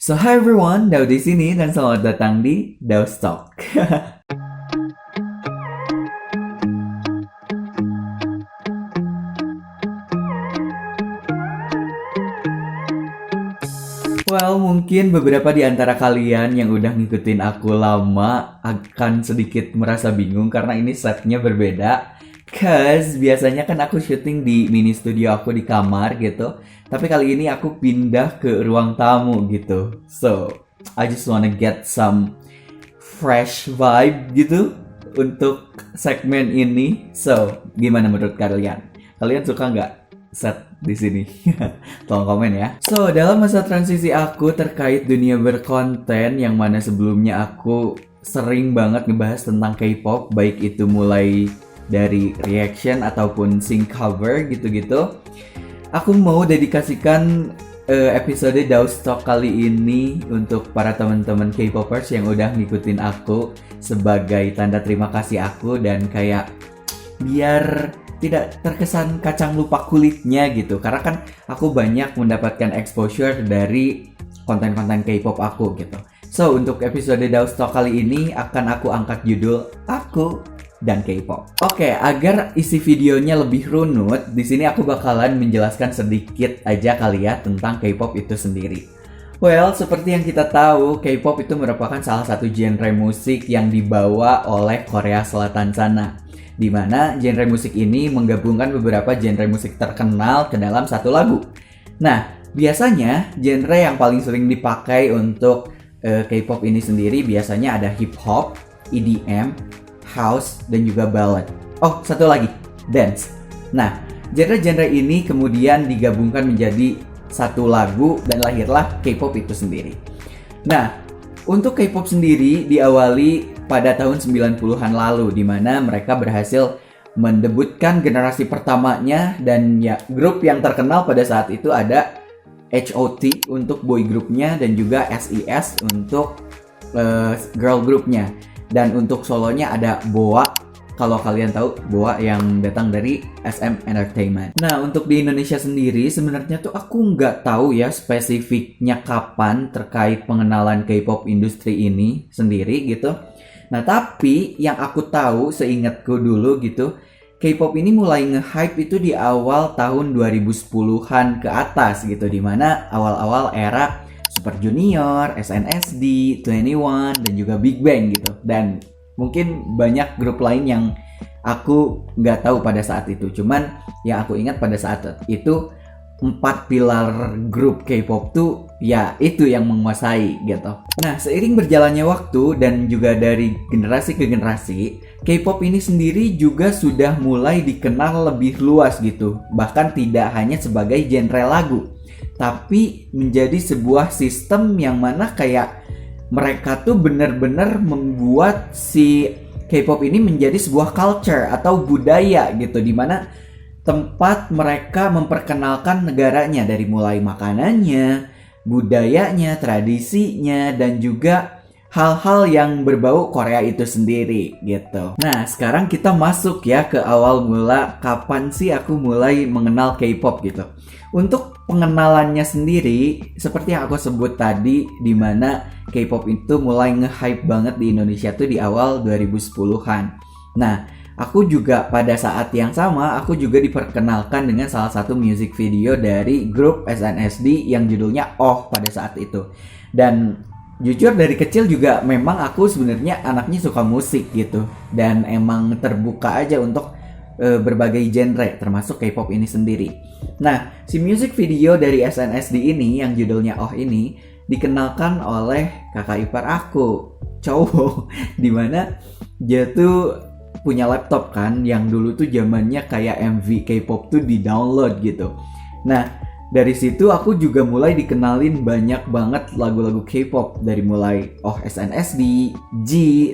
So hi everyone, Dao di sini dan selamat datang di Dao's Talk. Well, mungkin beberapa di antara kalian yang udah ngikutin aku lama akan sedikit merasa bingung karena ini setnya berbeda. Cause biasanya kan aku syuting di mini studio aku di kamar gitu. Tapi kali ini aku pindah ke ruang tamu gitu. So, I just wanna get some fresh vibe gitu untuk segmen ini. So, gimana menurut kalian? Kalian suka nggak set di sini? Tolong komen ya. So, dalam masa transisi aku terkait dunia berkonten yang mana sebelumnya aku sering banget ngebahas tentang K-pop, baik itu mulai dari reaction ataupun sing cover gitu-gitu. Aku mau dedikasikan episode Dao's Talk kali ini untuk para teman-teman K-popers yang udah ngikutin aku sebagai tanda terima kasih aku dan kayak biar tidak terkesan kacang lupa kulitnya gitu. Karena kan aku banyak mendapatkan exposure dari konten-konten K-pop aku gitu. So, untuk episode Dao's Talk kali ini akan aku angkat judul Aku dan K-pop. Oke, agar isi videonya lebih runut, di sini aku bakalan menjelaskan sedikit aja kali ya tentang K-pop itu sendiri. Well, seperti yang kita tahu, K-pop itu merupakan salah satu genre musik yang dibawa oleh Korea Selatan sana. Di mana genre musik ini menggabungkan beberapa genre musik terkenal ke dalam satu lagu. Nah, biasanya genre yang paling sering dipakai untuk K-pop ini sendiri biasanya ada hip hop, EDM, house, dan juga ballad. Oh, satu lagi, dance. Nah, genre-genre ini kemudian digabungkan menjadi satu lagu dan lahirlah K-pop itu sendiri. Nah, untuk K-pop sendiri diawali pada tahun 90-an lalu di mana mereka berhasil mendebutkan generasi pertamanya dan ya grup yang terkenal pada saat itu ada HOT untuk boy grupnya dan juga SES untuk girl grupnya. Dan untuk solonya ada BoA, kalau kalian tahu BoA yang datang dari SM Entertainment. Nah, untuk di Indonesia sendiri sebenarnya tuh aku nggak tahu ya spesifiknya kapan terkait pengenalan K-pop industri ini sendiri gitu. Nah, tapi yang aku tahu seingatku dulu gitu, K-pop ini mulai nge-hype itu di awal tahun 2010-an ke atas gitu, dimana awal-awal era Super Junior, SNSD, 21, dan juga Big Bang gitu. Dan mungkin banyak grup lain yang aku nggak tahu pada saat itu. Cuman yang aku ingat pada saat itu 4 pilar grup K-pop tuh ya itu yang menguasai gitu. Nah, seiring berjalannya waktu dan juga dari generasi ke generasi, K-pop ini sendiri juga sudah mulai dikenal lebih luas gitu. Bahkan tidak hanya sebagai genre lagu, tapi menjadi sebuah sistem yang mana kayak mereka tuh benar-benar membuat si K-pop ini menjadi sebuah culture atau budaya gitu, dimana tempat mereka memperkenalkan negaranya dari mulai makanannya, budayanya, tradisinya, dan juga hal-hal yang berbau Korea itu sendiri gitu. Nah, sekarang kita masuk ya ke awal mula kapan sih aku mulai mengenal K-pop gitu. Untuk pengenalannya sendiri, seperti yang aku sebut tadi, di mana K-pop itu mulai nge-hype banget di Indonesia tuh di awal 2010-an. Nah, aku juga pada saat yang sama, aku juga diperkenalkan dengan salah satu music video dari grup SNSD yang judulnya Oh pada saat itu. Dan jujur dari kecil juga memang aku sebenarnya anaknya suka musik gitu. Dan emang terbuka aja untuk berbagai genre termasuk K-pop ini sendiri. Nah, si music video dari SNSD ini yang judulnya Oh ini dikenalkan oleh kakak ipar aku, cowok, dimana dia tuh punya laptop kan yang dulu tuh zamannya kayak MV K-pop tuh di-download gitu. Nah, dari situ aku juga mulai dikenalin banyak banget lagu-lagu K-pop dari mulai Oh SNSD, G,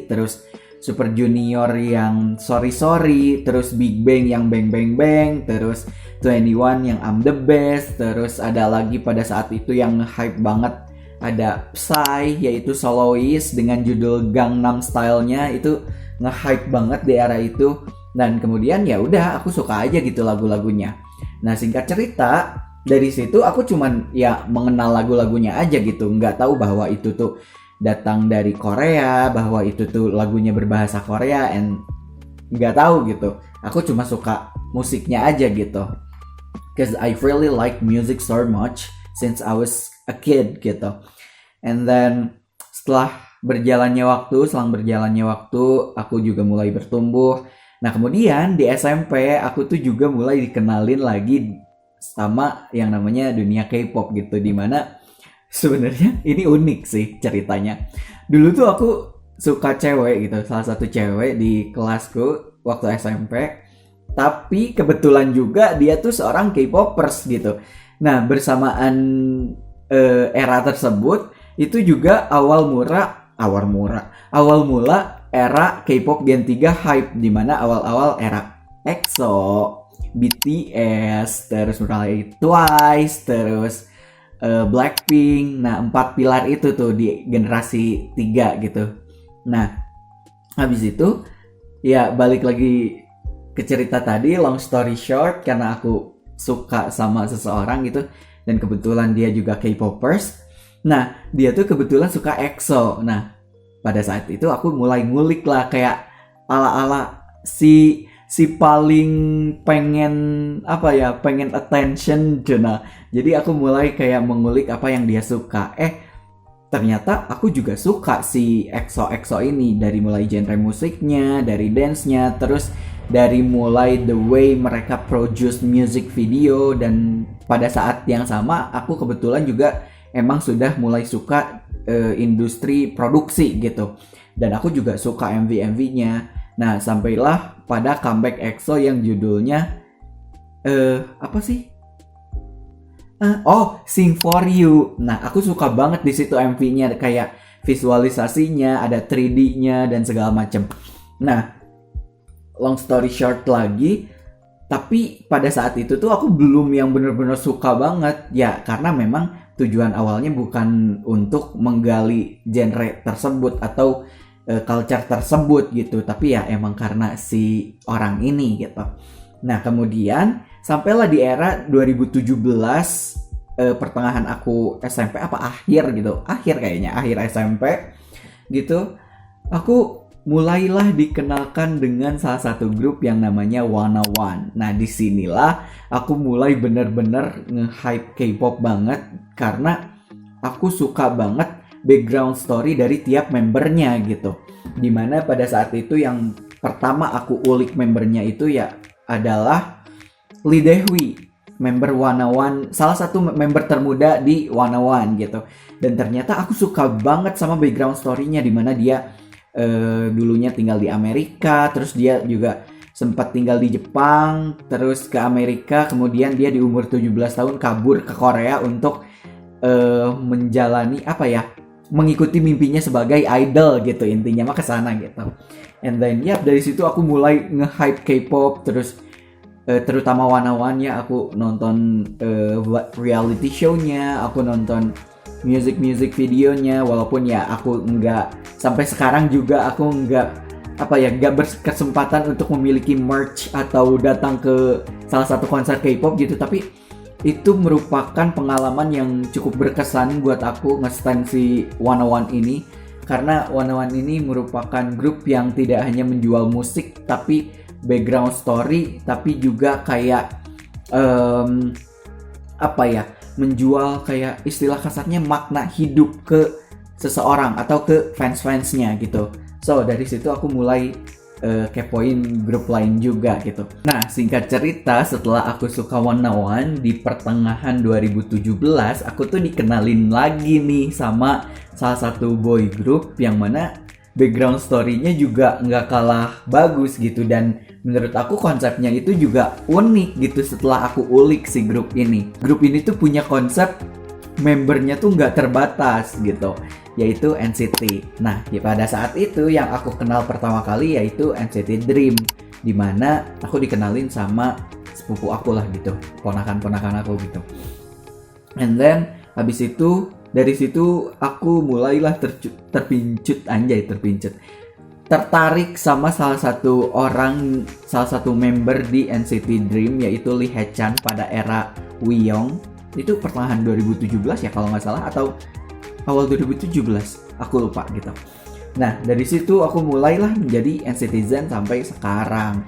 terus Super Junior yang Sorry Sorry, terus Big Bang yang Bang Bang Bang, terus 21 yang I'm the Best, terus ada lagi pada saat itu yang hype banget ada Psy yaitu soloist dengan judul Gangnam Style-nya itu nge-hype banget di era itu. Dan kemudian ya udah aku suka aja gitu lagu-lagunya. Nah, singkat cerita, dari situ aku cuman ya mengenal lagu-lagunya aja gitu, nggak tahu bahwa itu tuh datang dari Korea, bahwa itu tuh lagunya berbahasa Korea, and nggak tahu gitu. Aku cuma suka musiknya aja gitu. Cause I really like music so much since I was a kid gitu. And then selang berjalannya waktu, aku juga mulai bertumbuh. Nah kemudian di SMP aku tuh juga mulai dikenalin lagi sama yang namanya dunia K-pop gitu, dimana sebenarnya ini unik sih ceritanya. Dulu tuh aku suka cewek gitu, salah satu cewek di kelasku waktu SMP. Tapi kebetulan juga dia tuh seorang K-popers gitu. Nah bersamaan era tersebut itu juga awal mula era K-pop Gen 3 hype, dimana awal-awal era EXO, BTS, terus mulai Twice, terus Blackpink. Nah 4 pilar itu tuh di generasi 3 gitu. Nah habis itu ya balik lagi ke cerita tadi, long story short, karena aku suka sama seseorang gitu, dan kebetulan dia juga K-popers. Nah dia tuh kebetulan suka EXO. Nah pada saat itu aku mulai ngulik lah, kayak ala-ala si paling pengen pengen attention gitu. Nah jadi aku mulai kayak mengulik apa yang dia suka. Ternyata aku juga suka si EXO ini, dari mulai genre musiknya, dari dance-nya, terus dari mulai the way mereka produce music video. Dan pada saat yang sama aku kebetulan juga emang sudah mulai suka industri produksi gitu, dan aku juga suka MV-nya. Nah sampailah pada comeback EXO yang judulnya Sing For You. Nah aku suka banget di situ MV-nya, kayak visualisasinya ada 3D-nya dan segala macam. Nah long story short lagi, tapi pada saat itu tuh aku belum yang bener-bener suka banget ya, karena memang tujuan awalnya bukan untuk menggali genre tersebut atau culture tersebut gitu, tapi ya emang karena si orang ini gitu. Nah kemudian sampailah di era 2017, pertengahan aku SMP akhir SMP gitu, aku mulailah dikenalkan dengan salah satu grup yang namanya Wanna One. Nah disinilah aku mulai bener-bener nge-hype K-pop banget, karena aku suka banget background story dari tiap membernya gitu. Dimana pada saat itu yang pertama aku ulik membernya itu ya adalah Lee Dae-hui, member Wanna One, salah satu member termuda di Wanna One gitu. Dan ternyata aku suka banget sama background story-nya, dimana dia dulunya tinggal di Amerika, terus dia juga sempat tinggal di Jepang, terus ke Amerika, kemudian dia di umur 17 tahun kabur ke Korea untuk menjalani mengikuti mimpinya sebagai idol gitu, intinya mah kesana gitu. And then dari situ aku mulai nge-hype K-pop, terus terutama Wanna One ya, aku nonton reality show-nya, aku nonton music videonya, walaupun ya aku nggak sampai sekarang juga aku nggak berkesempatan untuk memiliki merch atau datang ke salah satu konser K-pop gitu, tapi itu merupakan pengalaman yang cukup berkesan buat aku nge-stan si Wanna One ini, karena Wanna One ini merupakan grup yang tidak hanya menjual musik tapi background story, tapi juga kayak menjual kayak istilah kasarnya makna hidup ke seseorang atau ke fans-fansnya gitu. So dari situ aku mulai kepoin grup lain juga gitu. Nah singkat cerita, setelah aku suka Wanna One di pertengahan 2017, aku tuh dikenalin lagi nih sama salah satu boy group yang mana background story-nya juga nggak kalah bagus gitu, dan menurut aku konsepnya itu juga unik gitu setelah aku ulik si grup ini. Grup ini tuh punya konsep membernya tuh nggak terbatas gitu, yaitu NCT. Nah pada saat itu yang aku kenal pertama kali yaitu NCT Dream, dimana aku dikenalin sama sepupu aku lah gitu, ponakan-ponakan aku gitu. And then habis itu dari situ aku mulailah tertarik sama salah satu member di NCT Dream, yaitu Lee Haechan pada era Wheeyoung. Itu pertengahan 2017 ya kalau nggak salah, atau awal 2017, aku lupa gitu. Nah, dari situ aku mulailah menjadi NCTzen sampai sekarang.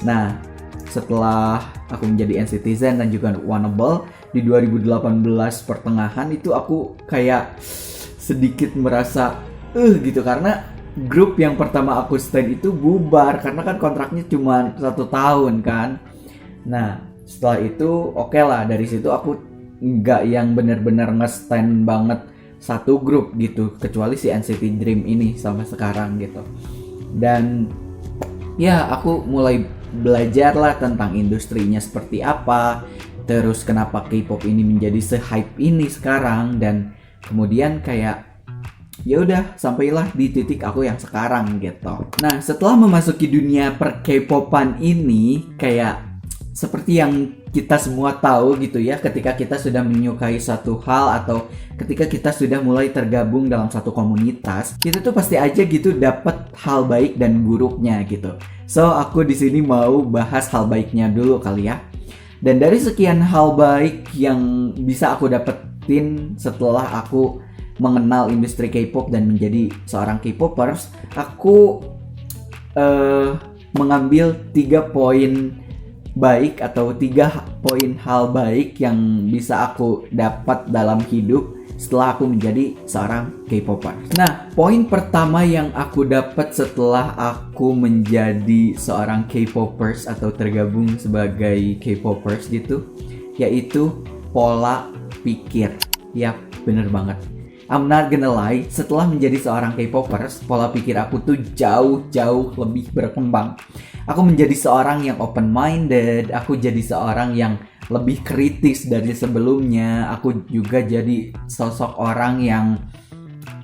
Nah, setelah aku menjadi NCTzen dan juga Oneable di 2018 pertengahan itu aku kayak sedikit merasa gitu, karena grup yang pertama aku stand itu bubar karena kan kontraknya cuma 1 tahun kan. Nah, setelah itu oke lah, dari situ aku nggak yang benar-benar nge-stand banget satu grup gitu, kecuali si NCT Dream ini sampai sekarang gitu. Dan ya aku mulai belajar lah tentang industrinya seperti apa, terus kenapa K-pop ini menjadi se-hype ini sekarang, dan kemudian kayak ya udah sampailah di titik aku yang sekarang gitu. Nah, setelah memasuki dunia per K-popan ini, kayak seperti yang kita semua tahu gitu ya, ketika kita sudah menyukai satu hal atau ketika kita sudah mulai tergabung dalam satu komunitas, kita tuh pasti aja gitu dapat hal baik dan buruknya gitu. So, aku di sini mau bahas hal baiknya dulu kali ya. Dan dari sekian hal baik yang bisa aku dapetin setelah aku mengenal industri K-pop dan menjadi seorang K-popers, aku mengambil 3 poin baik atau 3 poin hal baik yang bisa aku dapat dalam hidup setelah aku menjadi seorang K-popper. Nah, poin pertama yang aku dapat setelah aku menjadi seorang K-popers atau tergabung sebagai K-popers gitu, yaitu pola pikir. Yap, bener banget. I'm not gonna lie, setelah menjadi seorang K-popers, pola pikir aku tuh jauh lebih berkembang. Aku menjadi seorang yang open-minded, aku jadi seorang yang lebih kritis dari sebelumnya. Aku juga jadi sosok orang yang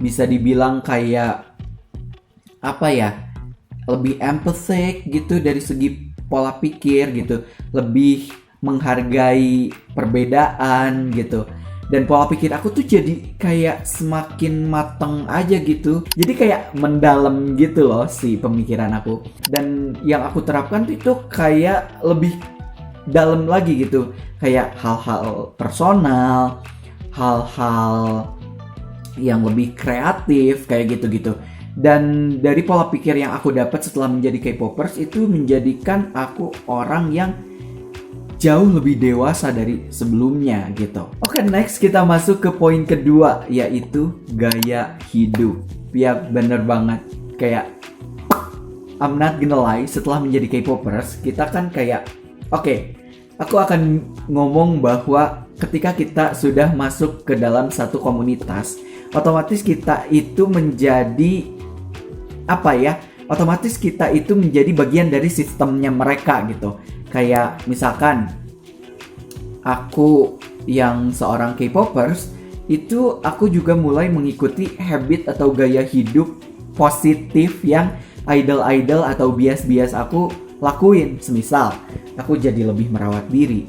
bisa dibilang kayak apa ya, lebih empathetic gitu dari segi pola pikir gitu, lebih menghargai perbedaan gitu. Dan pola pikir aku tuh jadi kayak semakin mateng aja gitu. Jadi kayak mendalam gitu loh si pemikiran aku. Dan yang aku terapkan tuh itu kayak lebih dalam lagi gitu. Kayak hal-hal personal, hal-hal yang lebih kreatif kayak gitu-gitu. Dan dari pola pikir yang aku dapat setelah menjadi K-popers itu menjadikan aku orang yang jauh lebih dewasa dari sebelumnya gitu. Oke, next kita masuk ke poin kedua, yaitu gaya hidup. Ya bener banget, kayak I'm not gonna lie, setelah menjadi K-popers kita kan kayak aku akan ngomong bahwa ketika kita sudah masuk ke dalam satu komunitas, otomatis kita itu menjadi otomatis kita itu menjadi bagian dari sistemnya mereka gitu. Kayak misalkan aku yang seorang K-popers, itu aku juga mulai mengikuti habit atau gaya hidup positif yang idol-idol atau bias-bias aku lakuin. Semisal, aku jadi lebih merawat diri,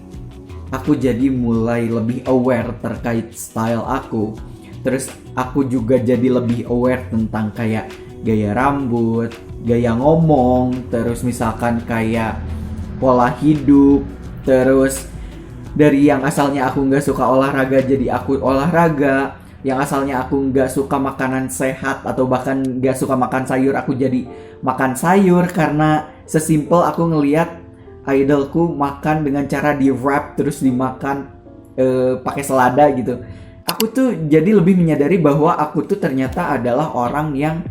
aku jadi mulai lebih aware terkait style aku. Terus aku juga jadi lebih aware tentang kayak gaya rambut, gaya ngomong, terus misalkan kayak pola hidup. Terus dari yang asalnya aku nggak suka olahraga jadi aku olahraga, yang asalnya aku nggak suka makanan sehat atau bahkan nggak suka makan sayur, aku jadi makan sayur karena sesimpel aku ngelihat idolku makan dengan cara di wrap terus dimakan pakai selada gitu. Aku tuh jadi lebih menyadari bahwa aku tuh ternyata adalah orang yang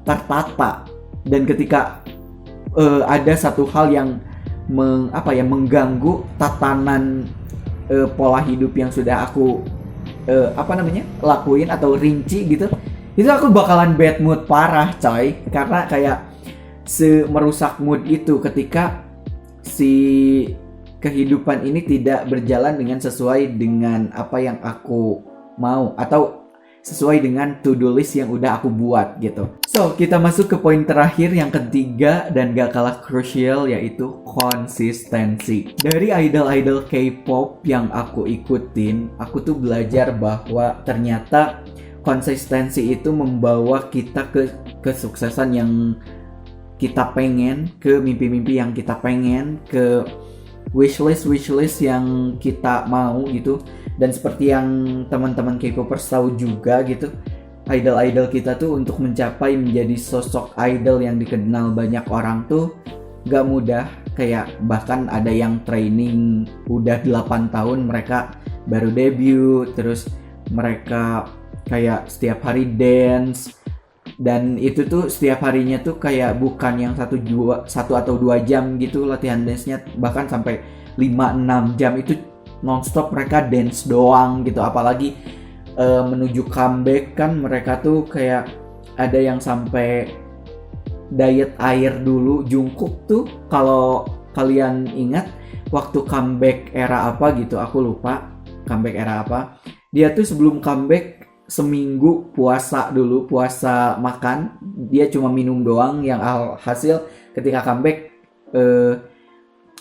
tertata, dan ketika ada satu hal yang mengganggu tatanan pola hidup yang sudah aku lakuin atau rinci gitu, itu aku bakalan bad mood parah coy, karena kayak merusak mood itu ketika si kehidupan ini tidak berjalan dengan sesuai dengan apa yang aku mau atau sesuai dengan to-do list yang udah aku buat gitu. So, kita masuk ke poin terakhir yang ketiga dan gak kalah crucial, yaitu konsistensi. Dari idol-idol K-pop yang aku ikutin, aku tuh belajar bahwa ternyata konsistensi itu membawa kita ke kesuksesan yang kita pengen, ke mimpi-mimpi yang kita pengen, ke wishlist yang kita mau gitu. Dan seperti yang teman-teman K-popers tahu juga gitu, idol-idol kita tuh untuk mencapai menjadi sosok idol yang dikenal banyak orang tuh gak mudah. Kayak bahkan ada yang training udah 8 tahun mereka baru debut, terus mereka kayak setiap hari dance, dan itu tuh setiap harinya tuh kayak bukan yang 1 atau 2 jam gitu latihan dance-nya, bahkan sampai 5-6 jam itu nonstop mereka dance doang gitu. Apalagi menuju comeback kan mereka tuh kayak ada yang sampai diet air dulu. Jungkook tuh kalau kalian ingat waktu comeback era apa gitu, aku lupa comeback era apa, dia tuh sebelum comeback seminggu puasa dulu, puasa makan, dia cuma minum doang, yang hasil ketika comeback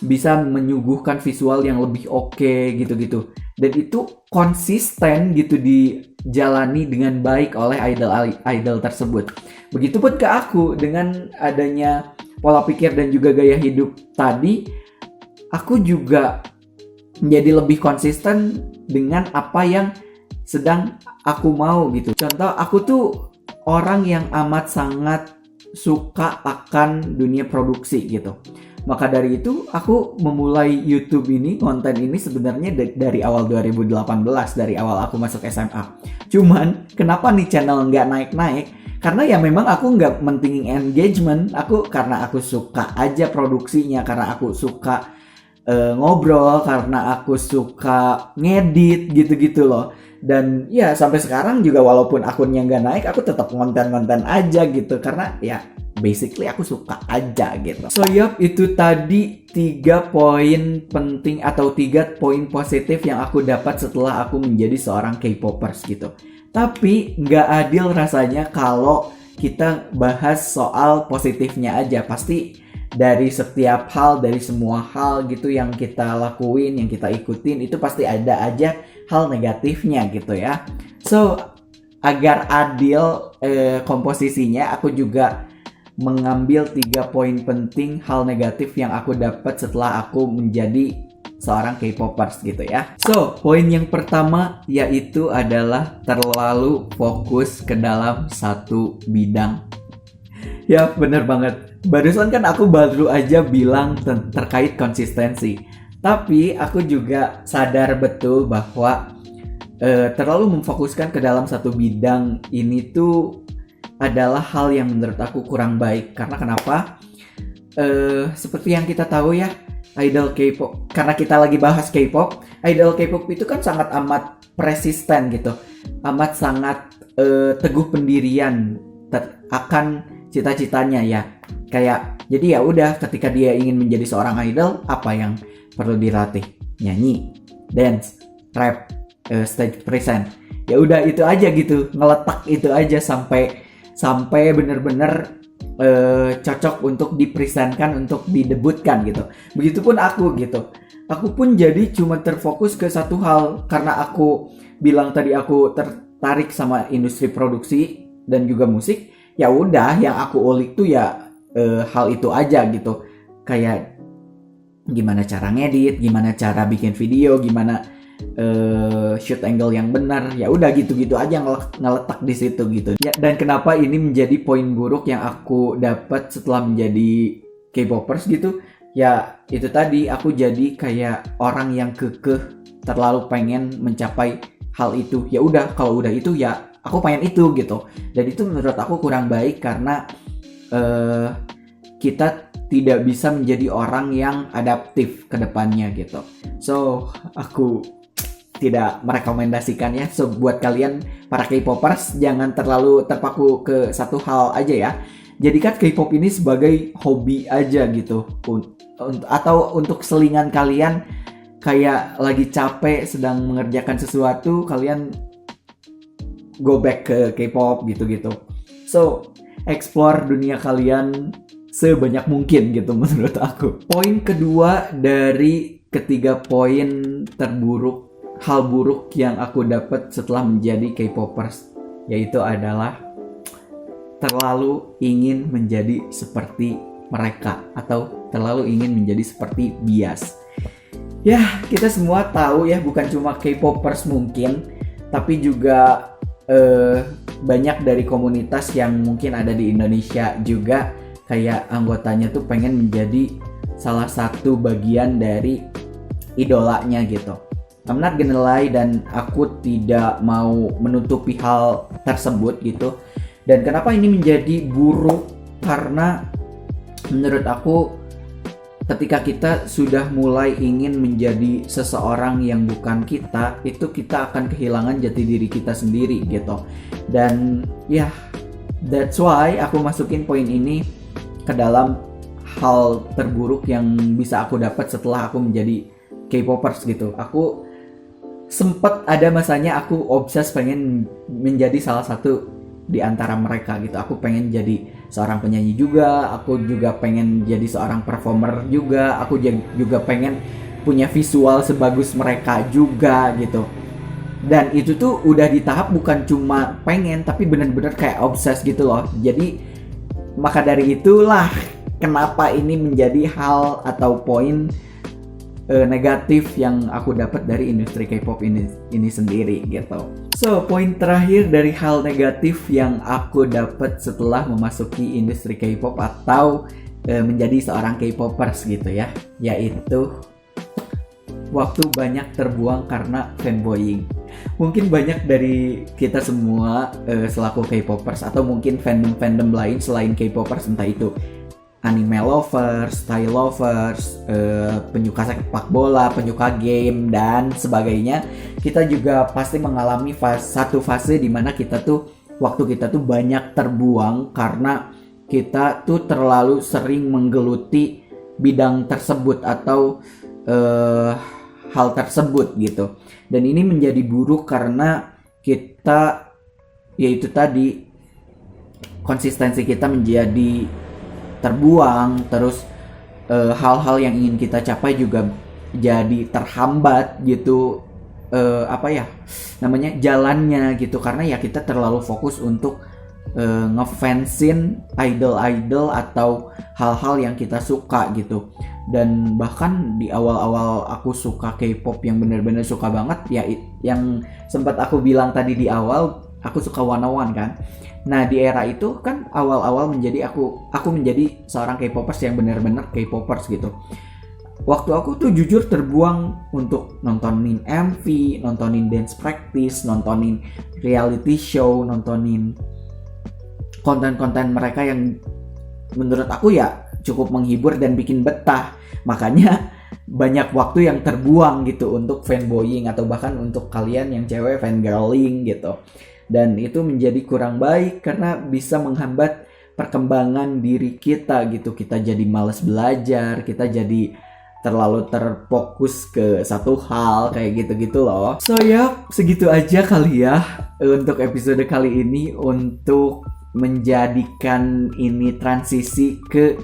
bisa menyuguhkan visual yang lebih oke gitu-gitu. Dan itu konsisten gitu dijalani dengan baik oleh idol tersebut. Begitupun ke aku, dengan adanya pola pikir dan juga gaya hidup tadi, aku juga menjadi lebih konsisten dengan apa yang sedang aku mau gitu. Contoh, aku tuh orang yang amat sangat suka akan dunia produksi gitu. Maka dari itu aku memulai YouTube ini, konten ini sebenarnya dari awal 2018, dari awal aku masuk SMA. Cuman kenapa nih channel nggak naik-naik? Karena ya memang aku nggak mentingin engagement, karena aku suka aja produksinya, karena aku suka ngobrol, karena aku suka ngedit gitu-gitu loh. Dan ya sampai sekarang juga walaupun akunnya nggak naik, aku tetap konten-konten aja gitu, karena ya basically aku suka aja gitu. So yup, itu tadi 3 poin penting atau 3 poin positif yang aku dapat setelah aku menjadi seorang K-popers gitu. Tapi nggak adil rasanya kalau kita bahas soal positifnya aja. Pasti dari setiap hal, dari semua hal gitu yang kita lakuin, yang kita ikutin, itu pasti ada aja hal negatifnya gitu ya. So agar adil komposisinya, aku juga mengambil 3 poin penting hal negatif yang aku dapat setelah aku menjadi seorang K-popers gitu ya. So, poin yang pertama yaitu adalah terlalu fokus ke dalam satu bidang. Ya, bener banget. Barusan kan aku baru aja bilang terkait konsistensi. Tapi aku juga sadar betul bahwa terlalu memfokuskan ke dalam satu bidang ini tuh adalah hal yang menurut aku kurang baik. Karena kenapa? Seperti yang kita tahu ya, idol K-pop, karena kita lagi bahas K-pop, idol K-pop itu kan sangat amat persisten gitu, amat sangat teguh pendirian akan cita-citanya ya. Kayak jadi ya udah, ketika dia ingin menjadi seorang idol, apa yang perlu dilatih? Nyanyi, dance, rap, stage present. Ya udah itu aja gitu, ngeletak itu aja sampai bener-bener cocok untuk dipresentkan, untuk didebutkan gitu. Begitupun aku gitu. Aku pun jadi cuma terfokus ke satu hal, karena aku bilang tadi aku tertarik sama industri produksi dan juga musik. Ya udah, yang aku ulik tuh ya hal itu aja gitu. Kayak gimana cara ngedit, gimana cara bikin video, gimana shoot angle yang benar. Ya udah gitu-gitu aja ngeletak di situ gitu. Ya, dan kenapa ini menjadi poin buruk yang aku dapat setelah menjadi K-popers gitu? Ya itu tadi, aku jadi kayak orang yang kekeh, terlalu pengen mencapai hal itu. Ya udah, kalau udah itu ya aku pengen itu gitu. Dan itu menurut aku kurang baik, karena kita tidak bisa menjadi orang yang adaptif ke depannya gitu. So aku tidak merekomendasikan ya. So buat kalian para K-popers, jangan terlalu terpaku ke satu hal aja ya. Jadikan K-pop ini sebagai hobi aja gitu, atau untuk selingan kalian, kayak lagi capek sedang mengerjakan sesuatu, kalian go back ke K-pop gitu-gitu. So explore dunia kalian sebanyak mungkin gitu menurut aku. Poin kedua dari ketiga poin terburuk, hal buruk yang aku dapat setelah menjadi K-popers, yaitu adalah terlalu ingin menjadi seperti mereka, atau terlalu ingin menjadi seperti bias. Ya, kita semua tahu ya, bukan cuma K-popers mungkin, tapi juga banyak dari komunitas yang mungkin ada di Indonesia juga kayak anggotanya tuh pengen menjadi salah satu bagian dari idolanya gitu. I'm not gonna lie, dan aku tidak mau menutupi hal tersebut gitu. Dan kenapa ini menjadi buruk? Karena menurut aku ketika kita sudah mulai ingin menjadi seseorang yang bukan kita, itu kita akan kehilangan jati diri kita sendiri gitu. Dan ya, that's why aku masukin poin ini ke dalam hal terburuk yang bisa aku dapat setelah aku menjadi K-popers gitu. Aku sempet ada masanya aku obses pengen menjadi salah satu di antara mereka gitu. Aku pengen jadi seorang penyanyi juga, aku juga pengen jadi seorang performer juga, aku juga pengen punya visual sebagus mereka juga gitu. Dan itu tuh udah di tahap bukan cuma pengen, tapi bener-bener kayak obses gitu loh. Jadi maka dari itulah kenapa ini menjadi hal atau poin negatif yang aku dapat dari industri K-pop ini sendiri gitu. So, poin terakhir dari hal negatif yang aku dapat setelah memasuki industri K-pop atau menjadi seorang K-popers gitu ya, yaitu waktu banyak terbuang karena fanboying. Mungkin banyak dari kita semua selaku K-popers atau mungkin fandom lain selain K-popers, entah itu anime lovers, style lovers, penyuka sepak bola, penyuka game dan sebagainya, kita juga pasti mengalami satu fase di mana waktu kita tuh banyak terbuang karena kita tuh terlalu sering menggeluti bidang tersebut atau hal tersebut gitu. Dan ini menjadi buruk karena kita, yaitu tadi, konsistensi kita menjadi terbuang, terus hal-hal yang ingin kita capai juga jadi terhambat gitu, jalannya gitu, karena ya kita terlalu fokus untuk ngefansin idol-idol atau hal-hal yang kita suka gitu. Dan bahkan di awal-awal aku suka K-pop yang benar-benar suka banget ya, yang sempat aku bilang tadi di awal, aku suka 101 kan. Nah, di era itu kan awal-awal aku menjadi seorang K-popers yang benar-benar K-popers gitu. Waktu aku tuh jujur terbuang untuk nontonin MV, nontonin dance practice, nontonin reality show, nontonin konten-konten mereka yang menurut aku ya cukup menghibur dan bikin betah. Makanya banyak waktu yang terbuang gitu untuk fanboying atau bahkan untuk kalian yang cewek fangirling gitu. Dan itu menjadi kurang baik karena bisa menghambat perkembangan diri kita gitu. Kita jadi malas belajar, kita jadi terlalu terfokus ke satu hal kayak gitu-gitu loh. So ya, segitu aja kali ya untuk episode kali ini, untuk menjadikan ini transisi ke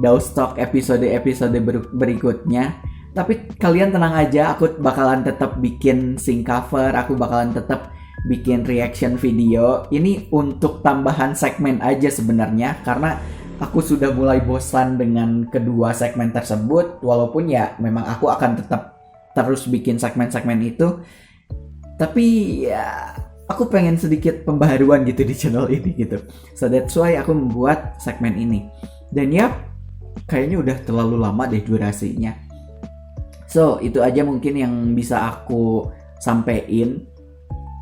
Daustalk episode-episode berikutnya. Tapi kalian tenang aja, aku bakalan tetap bikin sync cover, aku bakalan tetap bikin reaction video. Ini untuk tambahan segmen aja sebenarnya, karena aku sudah mulai bosan dengan kedua segmen tersebut. Walaupun ya memang aku akan tetap terus bikin segmen-segmen itu, tapi ya aku pengen sedikit pembaharuan gitu di channel ini gitu. So that's why aku membuat segmen ini. Dan ya kayaknya udah terlalu lama deh durasinya. So itu aja mungkin yang bisa aku sampein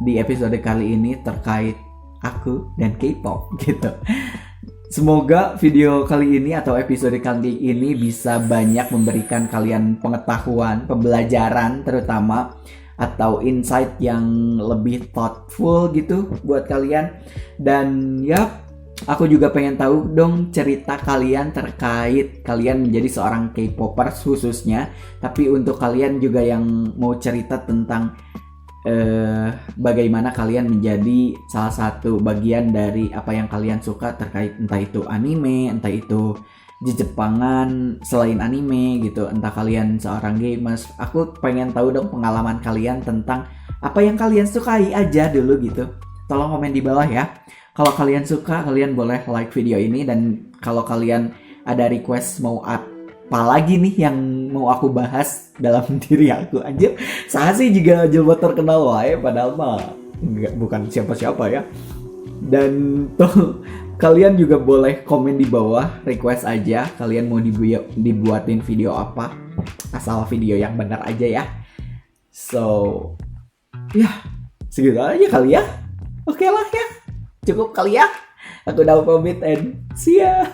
di episode kali ini terkait aku dan K-pop gitu. Semoga video kali ini atau episode kali ini bisa banyak memberikan kalian pengetahuan, pembelajaran terutama, atau insight yang lebih thoughtful gitu buat kalian. Dan ya, aku juga pengen tahu dong cerita kalian terkait kalian menjadi seorang K-popers khususnya. Tapi untuk kalian juga yang mau cerita tentang bagaimana kalian menjadi salah satu bagian dari apa yang kalian suka terkait entah itu anime, entah itu Jepangan selain anime gitu, entah kalian seorang gamers. Aku pengen tahu dong pengalaman kalian tentang apa yang kalian sukai aja dulu gitu. Tolong komen di bawah ya. Kalau kalian suka, kalian boleh like video ini, dan kalau kalian ada request mau apalagi nih yang mau aku bahas dalam diri aku. Anjir, saya sih juga jilbab terkenal wae padahal mah enggak, bukan siapa-siapa ya. Dan tuh kalian juga boleh komen di bawah, request aja kalian mau dibuatin video apa, asal video yang benar aja ya. So ya segitu aja kali ya. Oke lah ya, cukup kali ya. Aku udah pamit and see ya.